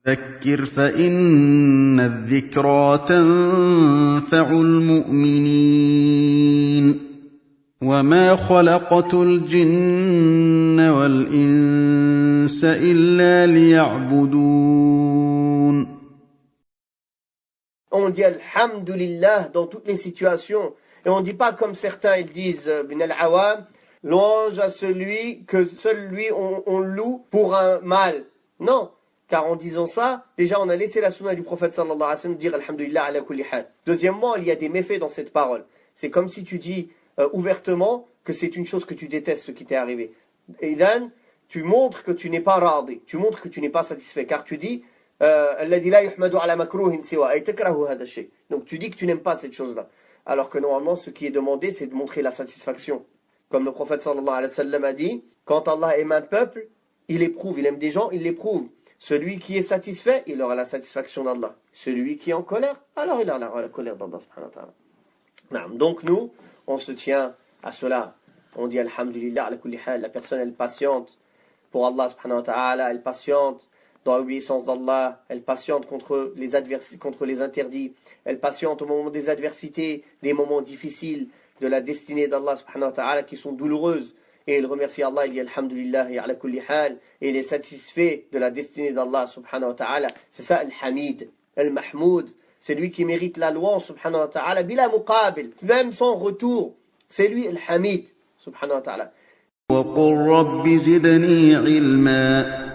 فذكر فإن الذكرى تنفع المؤمنين وما خلقت الجن والإنس إلا ليعبدون. On dit Alhamdulillah dans toutes les situations. Et on ne dit pas comme certains ils disent, bin al-awam, louange à celui que seul lui on loue pour un mal. Non, car en disant ça, déjà on a laissé la sunna du prophète sallallahu alayhi wa sallam dire Alhamdulillah ala kulli hal. Deuxièmement, il y a des méfaits dans cette parole. C'est comme si tu dis ouvertement que c'est une chose que tu détestes ce qui t'est arrivé. Et then, tu montres que tu n'es pas radi, tu montres que tu n'es pas satisfait, car tu dis donc tu dis que tu n'aimes pas cette chose-là. Alors que normalement, ce qui est demandé, c'est de montrer la satisfaction. Comme le prophète sallallahu alayhi wa sallam a dit, quand Allah aime un peuple, il éprouve, il aime des gens, il l'éprouve. Celui qui est satisfait, il aura la satisfaction d'Allah. Celui qui est en colère, alors il aura la colère d'Allah subhanahu wa ta'ala. Donc nous, on se tient à cela. On dit Alhamdulillah ala kulli hal. La personne, elle patiente pour Allah subhanahu wa ta'ala, elle patiente dans l'obéissance d'Allah, elle patiente contre les interdits, elle patiente au moment des adversités, des moments difficiles de la destinée d'Allah subhanahu wa ta'ala qui sont douloureuses. Et il remercie Allah, il dit Alhamdulillah ala kulli hal, et il est satisfait de la destinée d'Allah subhanahu wa ta'ala. C'est ça Al-Hamid, Al-Mahmoud, c'est lui qui mérite la louange subhanahu wa ta'ala, bila muqabil, même sans retour. C'est lui Al-Hamid subhanahu wa ta'ala. وقل رب زدني علما